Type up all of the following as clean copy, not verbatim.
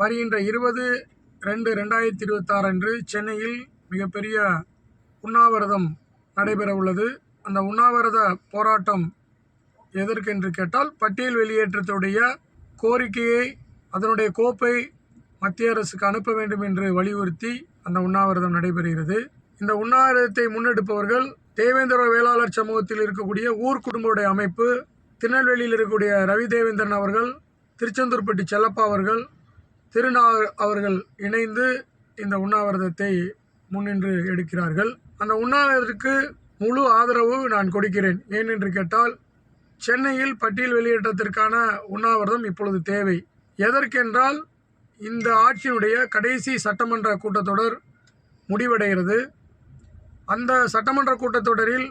வருகின்ற 20/2/2026 அன்று சென்னையில் மிகப்பெரிய உண்ணாவிரதம் நடைபெற உள்ளது. அந்த உண்ணாவிரத போராட்டம் எதற்கென்று கேட்டால், பட்டியல் வெளியேற்றத்துடைய கோரிக்கையை, அதனுடைய கோப்பை மத்திய அரசுக்கு அனுப்ப வேண்டும் என்று வலியுறுத்தி அந்த உண்ணாவிரதம் நடைபெறுகிறது. இந்த உண்ணாவிரதத்தை முன்னெடுப்பவர்கள் தேவேந்திர வேளாளர் சமூகத்தில் இருக்கக்கூடிய ஊர் குடும்படைய அமைப்பு, திருநெல்வேலியில் இருக்கக்கூடிய ரவி தேவேந்திரன் அவர்கள், திருச்செந்தூர்பட்டி செல்லப்பா அவர்கள், திருநா அவர்கள் இணைந்து இந்த உண்ணாவிரதத்தை முன்னின்று எடுக்கிறார்கள். அந்த உண்ணாவிரதத்திற்கு முழு ஆதரவு நான் கொடுக்கிறேன். ஏனென்று கேட்டால், சென்னையில் பட்டியல் வெளியேற்றத்திற்கான உண்ணாவிரதம் இப்பொழுது தேவை. எதற்கென்றால், இந்த ஆட்சியினுடைய கடைசி சட்டமன்ற கூட்டத்தொடர் முடிவடைகிறது. அந்த சட்டமன்ற கூட்டத்தொடரில்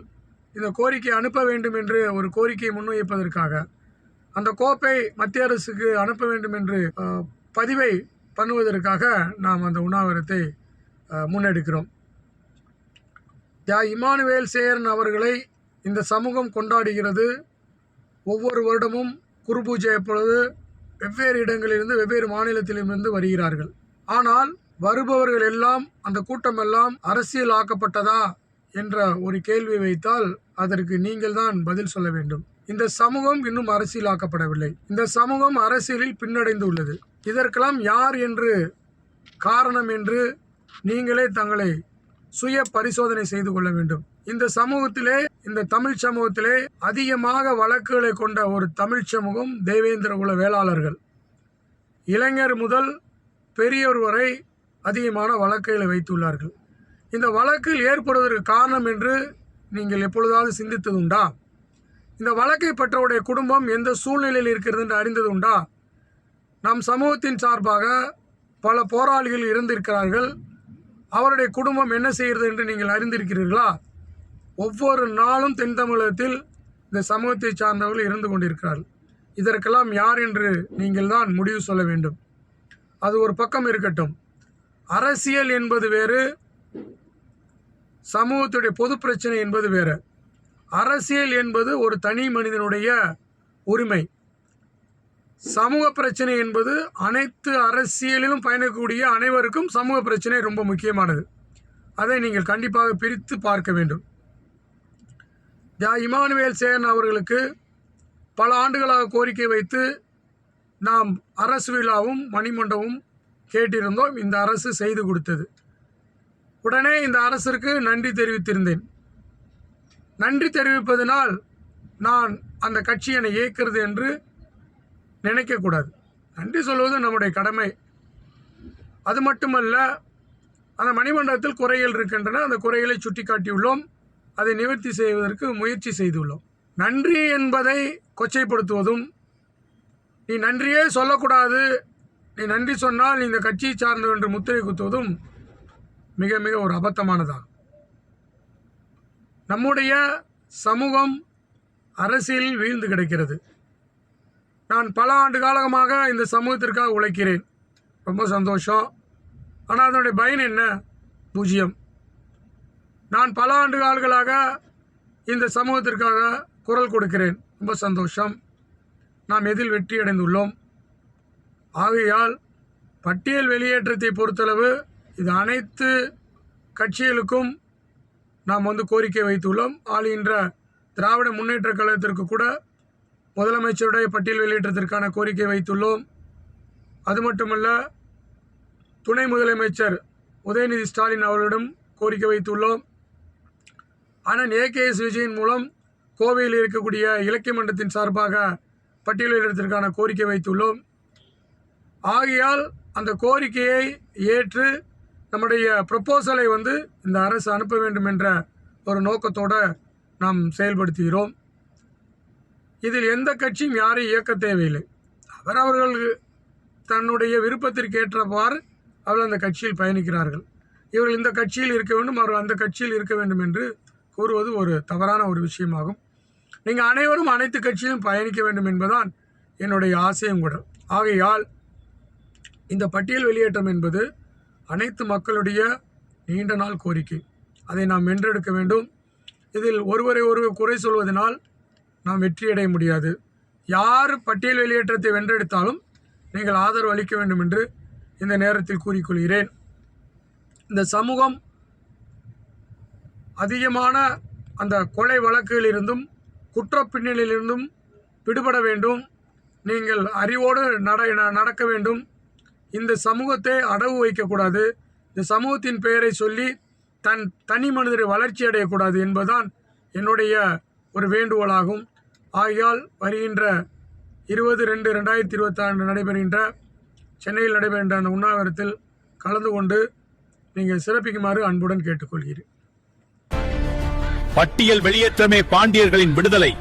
இந்த கோரிக்கை அனுப்ப வேண்டும் என்று ஒரு கோரிக்கையை முன்வைப்பதற்காக, அந்த கோப்பை மத்திய அரசுக்கு அனுப்ப வேண்டும் என்று பதிவை பண்ணுவதற்காக நாம் அந்த உண்ணாவிரதத்தை முன்னெடுக்கிறோம். இமானுவேல் சேரன் அவர்களை இந்த சமூகம் கொண்டாடுகிறது. ஒவ்வொரு வருடமும் குரு பூஜை பொழுது வெவ்வேறு இடங்களிலிருந்து, வெவ்வேறு மாநிலத்திலிருந்து வருகிறார்கள். ஆனால் வருபவர்கள் எல்லாம், அந்த கூட்டமெல்லாம் அரசியல் ஆக்கப்பட்டதா என்ற ஒரு கேள்வி வைத்தால் அதற்கு நீங்கள் தான் பதில் சொல்ல வேண்டும். இந்த சமூகம் இன்னும் அரசியலாக்கப்படவில்லை. இந்த சமூகம் அரசியலில் பின்னடைந்து உள்ளது. இதற்கெல்லாம் யார் என்று காரணம் என்று நீங்களே தங்களை சுய பரிசோதனை செய்து கொள்ள வேண்டும். இந்த சமூகத்திலே, இந்த தமிழ் சமூகத்திலே அதிகமாக வழக்குகளை கொண்ட ஒரு தமிழ் சமூகம் தேவேந்திர குல வேளாளர்கள். இளைஞர் முதல் பெரியவர் வரை அதிகமான வழக்குகளை வைத்துள்ளார்கள். இந்த வழக்கில் ஏற்படுவதற்கு காரணம் என்று நீங்கள் எப்பொழுதாவது சிந்தித்ததுண்டா? இந்த வழக்கை பெற்றவுடைய குடும்பம் எந்த சூழ்நிலையில் இருக்கிறது என்று அறிந்தது உண்டா? நம் சமூகத்தின் சார்பாக பல போராளிகள் இருந்திருக்கிறார்கள். அவருடைய குடும்பம் என்ன செய்கிறது என்று நீங்கள் அறிந்திருக்கிறீர்களா? ஒவ்வொரு நாளும் தென் தமிழகத்தில் இந்த சமூகத்தை சார்ந்தவர்கள் இருந்து கொண்டிருக்கிறார்கள். இதற்கெல்லாம் யார் என்று நீங்கள் தான் முடிவு சொல்ல வேண்டும். அது ஒரு பக்கம் இருக்கட்டும். அரசியல் என்பது வேறு, சமூகத்துடைய பொது பிரச்சனை என்பது வேறு. அரசியல் என்பது ஒரு தனி மனிதனுடைய உரிமை. சமூக பிரச்சனை என்பது அனைத்து அரசியலிலும் பயணிக்கக்கூடிய அனைவருக்கும் சமூக பிரச்சனை ரொம்ப முக்கியமானது. அதை நீங்கள் கண்டிப்பாக பிரித்து பார்க்க வேண்டும். இமானுவேல் சேரன் அவர்களுக்கு பல ஆண்டுகளாக கோரிக்கை வைத்து நாம் அரசு விழாவும் மணிமண்டபமும் கேட்டிருந்தோம். இந்த அரசு செய்து கொடுத்தது. உடனே இந்த அரசிற்கு நன்றி தெரிவித்திருந்தேன். நன்றி தெரிவிப்பதனால் நான் அந்த கட்சி என்னை இயக்கிறது என்று நினைக்கக்கூடாது. நன்றி சொல்வது நம்முடைய கடமை. அது மட்டுமல்ல, அந்த மணிமண்டபத்தில் குறைகள் இருக்கின்றன. அந்த குறைகளை சுட்டி காட்டியுள்ளோம். அதை நிவர்த்தி செய்வதற்கு முயற்சி செய்துள்ளோம். நன்றி என்பதை கொச்சைப்படுத்துவதும், நீ நன்றியே சொல்லக்கூடாது, நீ நன்றி சொன்னால் நீ இந்த கட்சியை சார்ந்தது என்று முத்திரை குத்துவதும் மிக மிக ஒரு அபத்தமானதாகும். நம்முடைய சமூகம் அரசியலில் வீழ்ந்து கிடக்கிறது. நான் பல ஆண்டு காலமாக இந்த சமூகத்திற்காக உழைக்கிறேன். ரொம்ப சந்தோஷம். ஆனால் அதனுடைய பயன் என்ன? பூஜ்ஜியம். நான் பல ஆண்டு காலங்களாக இந்த சமூகத்திற்காக குரல் கொடுக்கிறேன். ரொம்ப சந்தோஷம். நாம் எதில் வெற்றி அடைந்துள்ளோம். ஆகையால் பட்டியல் வெளியேற்றத்தை பொறுத்தளவு இது அனைத்து கட்சிகளுக்கும் நாம் கோரிக்கை வைத்துள்ளோம். ஆளுகின்ற திராவிட முன்னேற்ற கழகத்திற்கு கூட முதலமைச்சருடைய பட்டியல் வெளியேற்றத்திற்கான கோரிக்கை வைத்துள்ளோம். அது மட்டுமல்ல, துணை முதலமைச்சர் உதயநிதி ஸ்டாலின் அவர்களிடம் கோரிக்கை வைத்துள்ளோம். ஆனால் AKS விஜயின் மூலம் கோவையில் இருக்கக்கூடிய இலக்கிய மன்றத்தின் சார்பாக பட்டியல் வெளியேற்றத்திற்கான கோரிக்கை வைத்துள்ளோம். ஆகையால் அந்த கோரிக்கையை ஏற்று நம்முடைய ப்ரப்போசலை இந்த அரசு அனுப்ப வேண்டும் என்ற ஒரு நோக்கத்தோடு நாம் செயல்படுத்துகிறோம். இதில் எந்த கட்சியும் யாரையும் இயக்க தேவையில்லை. அவர்கள் தன்னுடைய விருப்பத்திற்கு ஏற்றவாறு அவர்கள் அந்த கட்சியில் பயணிக்கிறார்கள். இவர்கள் இந்த கட்சியில் இருக்க வேண்டும், அவர்கள் அந்த கட்சியில் இருக்க வேண்டும் என்று கூறுவது ஒரு தவறான ஒரு விஷயமாகும். நீங்கள் அனைவரும் அனைத்து கட்சியிலும் பயணிக்க வேண்டும் என்பதுதான் என்னுடைய ஆசையும் கூட. ஆகையால் இந்த பட்டியல் வெளியேற்றம் என்பது அனைத்து மக்களுடைய நீண்ட நாள் கோரிக்கை. அதை நாம் வென்றெடுக்க வேண்டும். இதில் ஒருவரை ஒருவர் குறை சொல்வதனால் நாம் வெற்றியடைய முடியாது. யார் பட்டியல் வெளியேற்றத்தை வென்றெடுத்தாலும் நீங்கள் ஆதரவு அளிக்க வேண்டும் என்று இந்த நேரத்தில் கூறிக்கொள்கிறேன். இந்த சமூகம் அதிகமான அந்த கொலை வழக்குகளிலிருந்தும் குற்ற பின்னணியிலிருந்தும் விடுபட வேண்டும். நீங்கள் அறிவோடு நடக்க வேண்டும். இந்த சமூகத்தை அடவு வைக்கக்கூடாது. இந்த சமூகத்தின் பெயரை சொல்லி தனி மனிதரை வளர்ச்சி அடையக்கூடாது என்பதுதான் என்னுடைய ஒரு வேண்டுகோளாகும். ஆகையால் வருகின்ற 20/2/2026 நடைபெறுகின்ற சென்னையில் நடைபெறுகின்ற அந்த உண்ணாவிரத்தில் கலந்து கொண்டு நீங்கள் சிறப்பிக்குமாறு அன்புடன் கேட்டுக்கொள்கிறேன். பட்டியல் வெளியேற்றமே பாண்டியர்களின் விடுதலை.